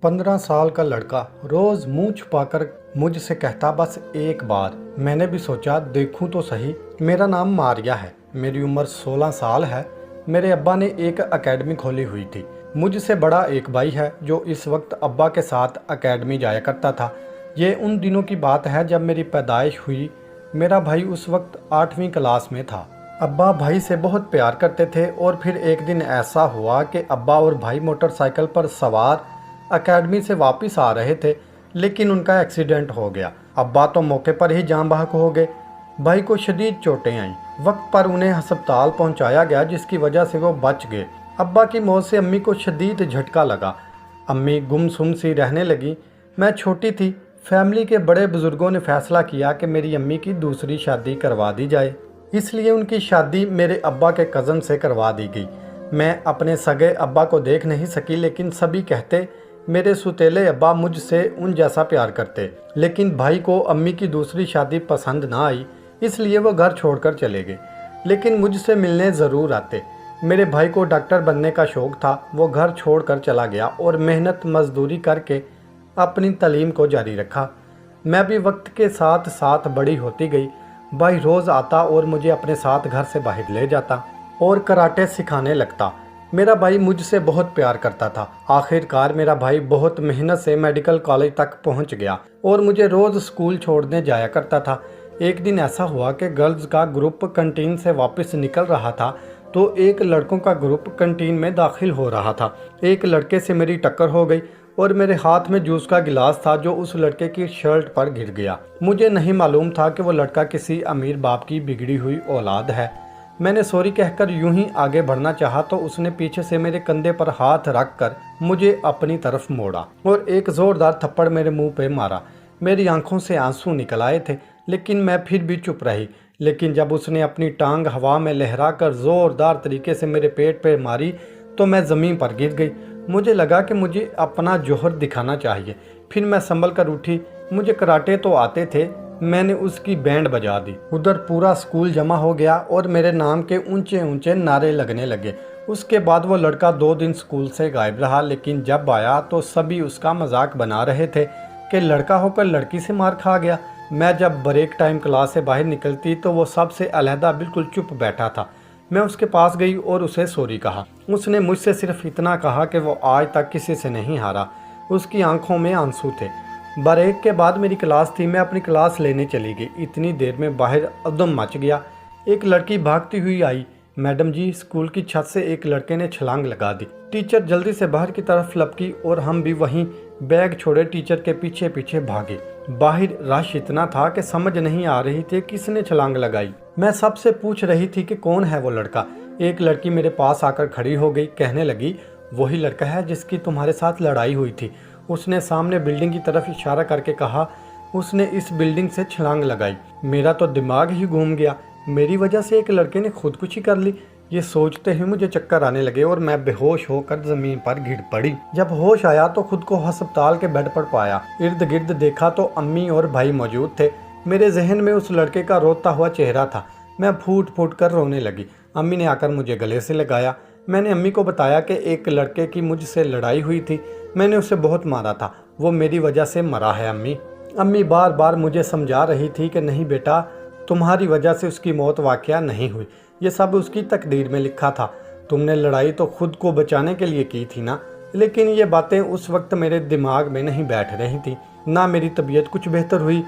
15 साल का लड़का रोज मुंह छुपाकर मुझसे कहता बस एक बार। मैंने भी सोचा देखूं तो सही। मेरा नाम मारिया है, मेरी उम्र 16 साल है। मेरे अब्बा ने एक एकेडमी खोली हुई थी। मुझसे बड़ा एक भाई है जो इस वक्त अब्बा के साथ एकेडमी जाया करता था। ये उन दिनों की बात है जब मेरी पैदाइश हुई। मेरा भाई उस वक्त 8वीं क्लास में था। अब्बा भाई से बहुत प्यार करते थे और फिर एक दिन ऐसा हुआ कि अब्बा और भाई मोटरसाइकिल पर सवार एकेडमी से वापस आ रहे थे, लेकिन उनका एक्सीडेंट हो गया। अब्बा तो मौके पर ही जान बहक हो गए। भाई को शदीद चोटें आईं। वक्त पर उन्हें अस्पताल पहुंचाया गया, जिसकी वजह से वो बच गए। अब्बा की मौत से अम्मी को शदीद झटका लगा। अम्मी गुमसुम सी रहने लगी। मैं छोटी थी। फैमिली के बड़े बुजुर्गों ने फैसला किया कि मेरी अम्मी की दूसरी शादी करवा दी जाए, इसलिए उनकी शादी मेरे अब्बा के कज़न से करवा दी गई। मैं अपने सगे अब्बा को देख नहीं सकी, लेकिन सभी कहते मेरे सुतेले अब्बा मुझसे उन जैसा प्यार करते। लेकिन भाई को अम्मी की दूसरी शादी पसंद ना आई, इसलिए वो घर छोड़कर चले गए, लेकिन मुझसे मिलने ज़रूर आते। मेरे भाई को डॉक्टर बनने का शौक़ था। वो घर छोड़कर चला गया और मेहनत मजदूरी करके अपनी तालीम को जारी रखा। मैं भी वक्त के साथ साथ बड़ी होती गई। भाई रोज़ आता और मुझे अपने साथ घर से बाहर ले जाता और कराटे सिखाने लगता। मेरा भाई मुझसे बहुत प्यार करता था। आखिरकार मेरा भाई बहुत मेहनत से मेडिकल कॉलेज तक पहुंच गया और मुझे रोज़ स्कूल छोड़ने जाया करता था। एक दिन ऐसा हुआ कि गर्ल्स का ग्रुप कैंटीन से वापस निकल रहा था तो एक लड़कों का ग्रुप कैंटीन में दाखिल हो रहा था। एक लड़के से मेरी टक्कर हो गई और मेरे हाथ में जूस का गिलास था जो उस लड़के की शर्ट पर गिर गया। मुझे नहीं मालूम था कि वो लड़का किसी अमीर बाप की बिगड़ी हुई औलाद है। मैंने सॉरी कहकर यूं ही आगे बढ़ना चाहा तो उसने पीछे से मेरे कंधे पर हाथ रखकर मुझे अपनी तरफ मोड़ा और एक जोरदार थप्पड़ मेरे मुंह पे मारा। मेरी आंखों से आंसू निकल आए थे, लेकिन मैं फिर भी चुप रही। लेकिन जब उसने अपनी टांग हवा में लहराकर जोरदार तरीके से मेरे पेट पे मारी तो मैं ज़मीन पर गिर गई। मुझे लगा कि मुझे अपना जोहर दिखाना चाहिए। फिर मैं संभल कर उठी। मुझे कराटे तो आते थे। मैंने उसकी बैंड बजा दी। उधर पूरा स्कूल जमा हो गया और मेरे नाम के ऊंचे ऊंचे नारे लगने लगे। उसके बाद वो लड़का 2 दिन स्कूल से गायब रहा, लेकिन जब आया तो सभी उसका मजाक बना रहे थे कि लड़का होकर लड़की से मार खा गया। मैं जब ब्रेक टाइम क्लास से बाहर निकलती तो वो सबसे अलहदा बिल्कुल चुप बैठा था। मैं उसके पास गई और उसे सॉरी कहा। उसने मुझसे सिर्फ इतना कहा कि वो आज तक किसी से नहीं हारा। उसकी आंखों में आंसू थे। ब्रेक के बाद मेरी क्लास थी। मैं अपनी क्लास लेने चली गई। इतनी देर में बाहर उद्दम मच गया। एक लड़की भागती हुई आई। मैडम जी, स्कूल की छत से एक लड़के ने छलांग लगा दी। टीचर जल्दी से बाहर की तरफ लपकी और हम भी वहीं बैग छोड़े टीचर के पीछे पीछे भागे। बाहर रश इतना था कि समझ नहीं आ रही थी किसने छलांग लगाई। मैं सबसे पूछ रही थी कि कौन है वो लड़का। एक लड़की मेरे पास आकर खड़ी हो गई। कहने लगी, वही लड़का है जिसकी तुम्हारे साथ लड़ाई हुई थी। उसने सामने बिल्डिंग की तरफ इशारा करके कहा, उसने इस बिल्डिंग से छलांग लगाई। मेरा तो दिमाग ही घूम गया। मेरी वजह से एक लड़के ने खुदकुशी कर ली। ये सोचते ही मुझे चक्कर आने लगे और मैं बेहोश होकर जमीन पर गिर पड़ी। जब होश आया तो खुद को अस्पताल के बेड पर पाया। इर्द गिर्द देखा तो अम्मी और भाई मौजूद थे। मेरे जहन में उस लड़के का रोता हुआ चेहरा था। मैं फूट फूट कर रोने लगी। अम्मी ने आकर मुझे गले से लगाया। मैंने अम्मी को बताया कि एक लड़के की मुझसे लड़ाई हुई थी। मैंने उसे बहुत मारा था। वो मेरी वजह से मरा है अम्मी। अम्मी बार बार मुझे समझा रही थी कि नहीं बेटा, तुम्हारी वजह से उसकी मौत वाकया नहीं हुई। ये सब उसकी तकदीर में लिखा था। तुमने लड़ाई तो खुद को बचाने के लिए की थी ना। लेकिन ये बातें उस वक्त मेरे दिमाग में नहीं बैठ रही थी। ना मेरी तबीयत कुछ बेहतर हुई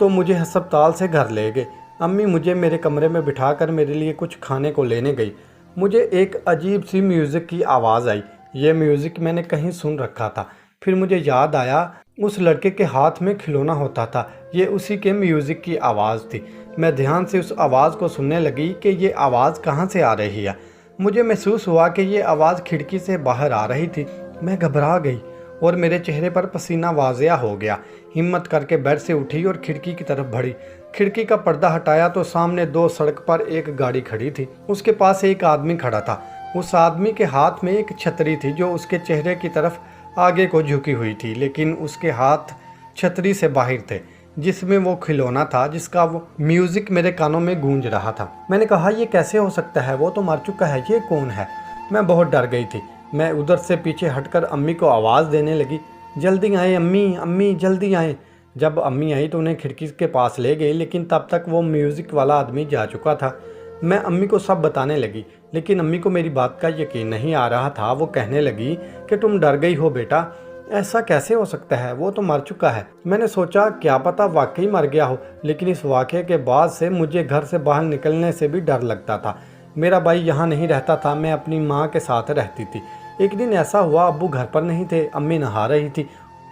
तो मुझे अस्पताल से घर ले गए। अम्मी मुझे मेरे कमरे में बिठाकर मेरे लिए कुछ खाने को लेने गई। मुझे एक अजीब सी म्यूज़िक की आवाज़ आई। ये म्यूज़िक मैंने कहीं सुन रखा था। फिर मुझे याद आया उस लड़के के हाथ में खिलौना होता था। ये उसी के म्यूज़िक की आवाज़ थी। मैं ध्यान से उस आवाज़ को सुनने लगी कि ये आवाज़ कहाँ से आ रही है। मुझे महसूस हुआ कि ये आवाज़ खिड़की से बाहर आ रही थी। मैं घबरा गई और मेरे चेहरे पर पसीना वाज़िया हो गया। हिम्मत करके बेड से उठी और खिड़की की तरफ बढ़ी। खिड़की का पर्दा हटाया तो सामने 2 सड़क पर एक गाड़ी खड़ी थी। उसके पास एक आदमी खड़ा था। उस आदमी के हाथ में एक छतरी थी जो उसके चेहरे की तरफ आगे को झुकी हुई थी, लेकिन उसके हाथ छतरी से बाहर थे जिसमें वो खिलौना था जिसका वो म्यूज़िक मेरे कानों में गूंज रहा था। मैंने कहा, ये कैसे हो सकता है? वो तो मर चुका है, ये कौन है? मैं बहुत डर गई थी। मैं उधर से पीछे हटकर अम्मी को आवाज़ देने लगी, जल्दी आए अम्मी, अम्मी जल्दी आए। जब अम्मी आई तो उन्हें खिड़की के पास ले गई, लेकिन तब तक वो म्यूज़िक वाला आदमी जा चुका था। मैं अम्मी को सब बताने लगी, लेकिन अम्मी को मेरी बात का यकीन नहीं आ रहा था। वो कहने लगी कि तुम डर गई हो बेटा, ऐसा कैसे हो सकता है, वो तो मर चुका है। मैंने सोचा क्या पता वाकई मर गया हो, लेकिन इस वाक़े के बाद से मुझे घर से बाहर निकलने से भी डर लगता था। मेरा भाई यहाँ नहीं रहता था, मैं अपनी माँ के साथ रहती थी। एक दिन ऐसा हुआ, अब्बू घर पर नहीं थे, अम्मी नहा रही थी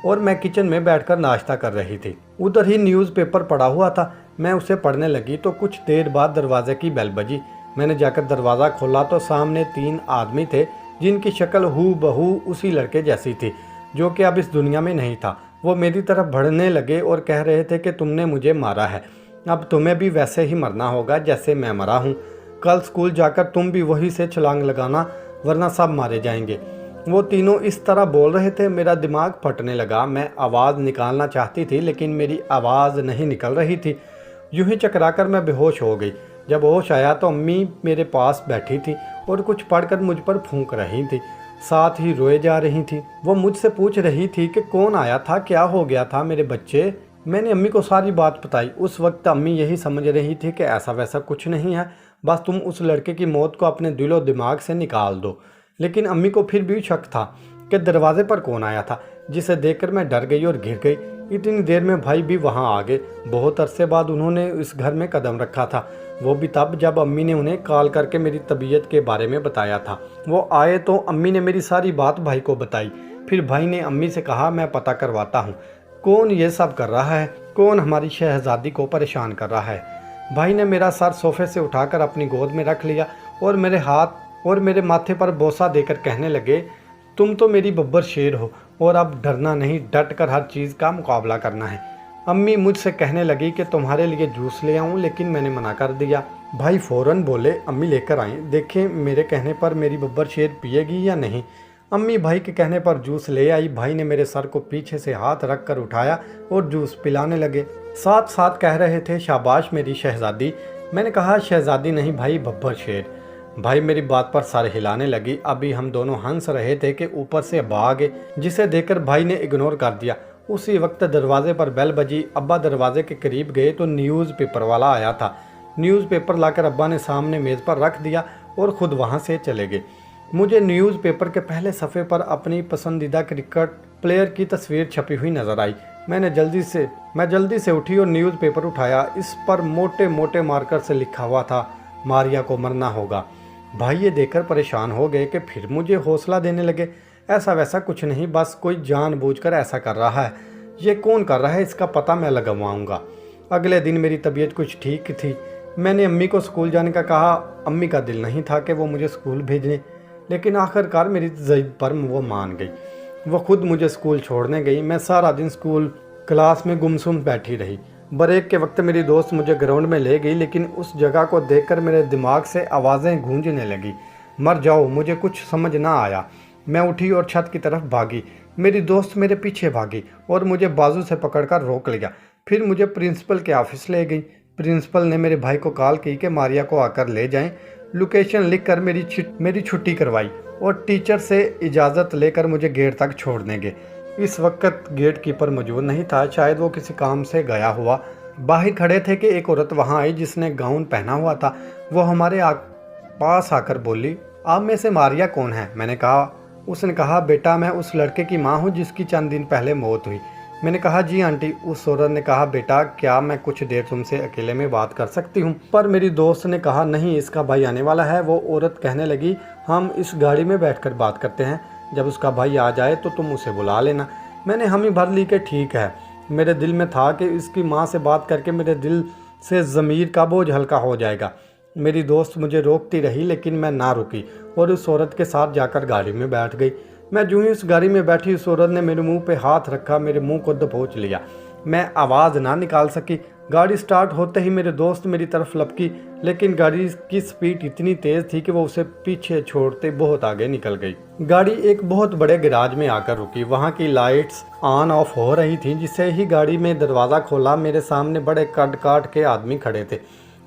और मैं किचन में बैठकर नाश्ता कर रही थी। उधर ही न्यूज़पेपर पड़ा हुआ था, मैं उसे पढ़ने लगी तो कुछ देर बाद दरवाजे की बेल बजी। मैंने जाकर दरवाज़ा खोला तो सामने 3 आदमी थे जिनकी शक्ल हूबहू उसी लड़के जैसी थी जो कि अब इस दुनिया में नहीं था। वो मेरी तरफ बढ़ने लगे और कह रहे थे कि तुमने मुझे मारा है, अब तुम्हें भी वैसे ही मरना होगा जैसे मैं मरा हूँ। कल स्कूल जाकर तुम भी वही से छलांग लगाना, वरना सब मारे जाएंगे। वो तीनों इस तरह बोल रहे थे, मेरा दिमाग फटने लगा। मैं आवाज़ निकालना चाहती थी लेकिन मेरी आवाज़ नहीं निकल रही थी। यूं ही चकराकर मैं बेहोश हो गई। जब होश आया तो अम्मी मेरे पास बैठी थी और कुछ पढ़कर मुझ पर फूंक रही थी, साथ ही रोए जा रही थी। वो मुझसे पूछ रही थी कि कौन आया था, क्या हो गया था मेरे बच्चे। मैंने अम्मी को सारी बात बताई। उस वक्त अम्मी यही समझ रही थी कि ऐसा वैसा कुछ नहीं है, बस तुम उस लड़के की मौत को अपने दिलो दिमाग से निकाल दो। लेकिन अम्मी को फिर भी शक था कि दरवाजे पर कौन आया था, जिसे देखकर मैं डर गई और घिर गई। इतनी देर में भाई भी वहां आ गए। बहुत अरसे बाद उन्होंने इस घर में कदम रखा था, वो भी तब जब अम्मी ने उन्हें कॉल करके मेरी तबीयत के बारे में बताया था। वो आए तो अम्मी ने मेरी सारी बात भाई को बताई। फिर भाई ने अम्मी से कहा, मैं पता करवाता हूँ कौन ये सब कर रहा है, कौन हमारी शहजादी को परेशान कर रहा है। भाई ने मेरा सर सोफे से उठाकर अपनी गोद में रख लिया और मेरे हाथ और मेरे माथे पर बोसा देकर कहने लगे, तुम तो मेरी बब्बर शेर हो और अब डरना नहीं, डट कर हर चीज़ का मुकाबला करना है। अम्मी मुझसे कहने लगी कि तुम्हारे लिए जूस ले आऊं, लेकिन मैंने मना कर दिया। भाई फ़ौरन बोले, अम्मी लेकर आएं, देखें मेरे कहने पर मेरी बब्बर शेर पिएगी या नहीं। अम्मी भाई के कहने पर जूस ले आई। भाई ने मेरे सर को पीछे से हाथ रख कर उठाया और जूस पिलाने लगे। साथ साथ कह रहे थे, शाबाश मेरी शहजादी। मैंने कहा, शहजादी नहीं भाई, बब्बर शेर। भाई मेरी बात पर सर हिलाने लगी। अभी हम दोनों हंस रहे थे कि ऊपर से अब्बा आ गए, जिसे देखकर भाई ने इग्नोर कर दिया। उसी वक्त दरवाजे पर बेल बजी। अब्बा दरवाजे के करीब गए तो न्यूज़पेपर वाला आया था। न्यूज़पेपर लाकर अब्बा ने सामने मेज़ पर रख दिया और ख़ुद वहाँ से चले गए। मुझे न्यूज़पेपर के पहले सफ़े पर अपनी पसंदीदा क्रिकेट प्लेयर की तस्वीर छपी हुई नजर आई। मैं जल्दी से उठी और न्यूज़पेपर उठाया। इस पर मोटे मोटे मार्कर से लिखा हुआ था, मारिया को मरना होगा। भाई ये देखकर परेशान हो गए कि फिर मुझे हौसला देने लगे, ऐसा वैसा कुछ नहीं, बस कोई जानबूझकर ऐसा कर रहा है। ये कौन कर रहा है, इसका पता मैं लगवाऊंगा। अगले दिन मेरी तबीयत कुछ ठीक थी। मैंने अम्मी को स्कूल जाने का कहा। अम्मी का दिल नहीं था कि वो मुझे स्कूल भेजने, लेकिन आखिरकार मेरी ज़िद पर वो मान गई। वो खुद मुझे स्कूल छोड़ने गई। मैं सारा दिन स्कूल क्लास में गुमसुम बैठी रही। ब्रेक के वक्त मेरी दोस्त मुझे ग्राउंड में ले गई, लेकिन उस जगह को देखकर मेरे दिमाग से आवाज़ें गूंजने लगी। मर जाओ, मुझे कुछ समझ ना आया। मैं उठी और छत की तरफ भागी। मेरी दोस्त मेरे पीछे भागी और मुझे बाजू से पकड़कर रोक लिया। फिर मुझे प्रिंसिपल के ऑफिस ले गई। प्रिंसिपल ने मेरे भाई को कॉल की कि मारिया को आकर ले जाएं। लोकेशन लिखकर मेरी छुट्टी करवाई और टीचर से इजाज़त लेकर मुझे गेट तक छोड़ने गए। इस वक्त गेट कीपर मौजूद नहीं था, शायद वो किसी काम से गया हुआ। बाहर खड़े थे कि एक औरत वहां आई जिसने गाउन पहना हुआ था। वो हमारे पास आकर बोली, आप में से मारिया कौन है? मैंने कहा। उसने कहा, बेटा मैं उस लड़के की माँ हूँ जिसकी चंद दिन पहले मौत हुई। मैंने कहा, जी आंटी। उस औरत ने कहा, बेटा क्या मैं कुछ देर तुमसे अकेले में बात कर सकती हूँ? पर मेरी दोस्त ने कहा, नहीं, इसका भाई आने वाला है। वो औरत कहने लगी, हम इस गाड़ी में बैठकर बात करते हैं, जब उसका भाई आ जाए तो तुम उसे बुला लेना। मैंने हामी भर ली कि ठीक है। मेरे दिल में था कि इसकी माँ से बात करके मेरे दिल से ज़मीर का बोझ हल्का हो जाएगा। मेरी दोस्त मुझे रोकती रही, लेकिन मैं ना रुकी और उस औरत के साथ जाकर गाड़ी में बैठ गई। मैं जो ही उस गाड़ी में बैठी, उस औरत ने मेरे मुंह पे हाथ रखा, मेरे मुंह को दबोच लिया। मैं आवाज़ ना निकाल सकी। गाड़ी स्टार्ट होते ही मेरे दोस्त मेरी तरफ लपकी, लेकिन गाड़ी की स्पीड इतनी तेज़ थी कि वो उसे पीछे छोड़ते बहुत आगे निकल गई। गाड़ी एक बहुत बड़े गैराज में आकर रुकी। वहाँ की लाइट्स ऑन ऑफ हो रही थी। जिससे ही गाड़ी में दरवाज़ा खोला, मेरे सामने बड़े कद काट के आदमी खड़े थे।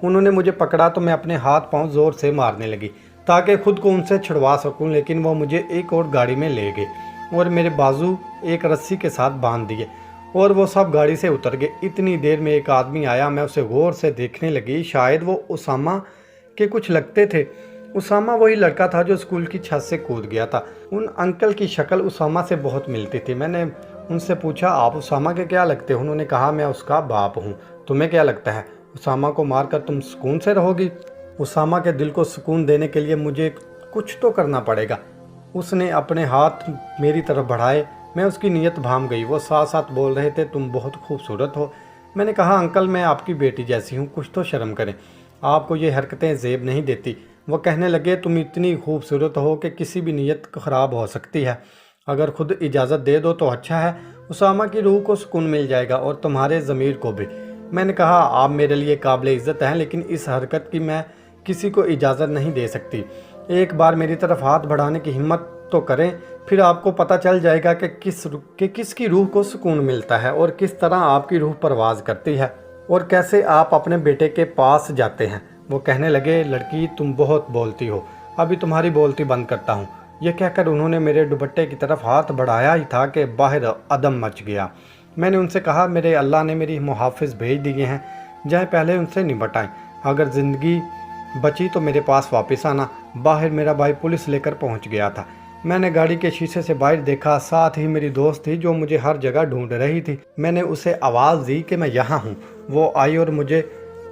उन्होंने मुझे पकड़ा तो मैं अपने हाथ पांव ज़ोर से मारने लगी ताकि खुद को उनसे छुड़वा सकूं, लेकिन वो मुझे एक और गाड़ी में ले गए। और मेरे बाजू एक रस्सी के साथ बांध दिए और वो सब गाड़ी से उतर गए। इतनी देर में एक आदमी आया, मैं उसे गौर से देखने लगी। शायद वो उसामा के कुछ लगते थे। उसामा वही लड़का था जो स्कूल की छत से कूद गया था। उन अंकल की शक्ल उसामा से बहुत मिलती थी। मैंने उनसे पूछा, आप उसामा के क्या लगते हो? उन्होंने कहा, मैं उसका बाप हूँ। तुम्हें क्या लगता है, उसामा को मारकर तुम सुकून से रहोगी? उसामा के दिल को सुकून देने के लिए मुझे कुछ तो करना पड़ेगा। उसने अपने हाथ मेरी तरफ बढ़ाए। मैं उसकी नीयत भांप गई। वो साथ साथ बोल रहे थे, तुम बहुत खूबसूरत हो। मैंने कहा, अंकल मैं आपकी बेटी जैसी हूँ, कुछ तो शर्म करें, आपको ये हरकतें जेब नहीं देती। वो कहने लगे, तुम इतनी खूबसूरत हो कि किसी भी नीयत ख़राब हो सकती है। अगर खुद इजाज़त दे दो तो अच्छा है। उसामा की रूह को सुकून मिल जाएगा और तुम्हारे ज़मीर को भी। मैंने कहा, आप मेरे लिए काबिल इज़्ज़त हैं, लेकिन इस हरकत की मैं किसी को इजाज़त नहीं दे सकती। एक बार मेरी तरफ हाथ बढ़ाने की हिम्मत तो करें, फिर आपको पता चल जाएगा कि किसकी रूह को सुकून मिलता है और किस तरह आपकी रूह परवाज करती है और कैसे आप अपने बेटे के पास जाते हैं। वो कहने लगे, लड़की तुम बहुत बोलती हो, अभी तुम्हारी बोलती बंद करता हूँ। यह कहकर उन्होंने मेरे दुपट्टे की तरफ हाथ बढ़ाया ही था कि बाहर अदम मच गया। मैंने उनसे कहा, मेरे अल्लाह ने मेरी मुहाफिज भेज दिए हैं, जाए पहले उनसे निपट आएं। अगर ज़िंदगी बची तो मेरे पास वापस आना। बाहर मेरा भाई पुलिस लेकर पहुंच गया था। मैंने गाड़ी के शीशे से बाहर देखा, साथ ही मेरी दोस्त थी जो मुझे हर जगह ढूंढ रही थी। मैंने उसे आवाज़ दी कि मैं यहाँ हूँ। वो आई और मुझे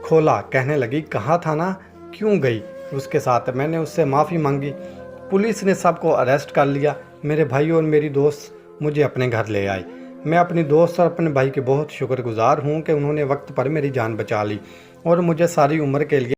खोला। कहने लगी, कहा था ना, क्यों गई उसके साथ? मैंने उससे माफ़ी मांगी। पुलिस ने सबको अरेस्ट कर लिया। मेरे भाई और मेरी दोस्त मुझे अपने घर ले आए। मैं अपनी दोस्त और अपने भाई के बहुत शुक्रगुजार हूँ कि उन्होंने वक्त पर मेरी जान बचा ली और मुझे सारी उम्र के लिए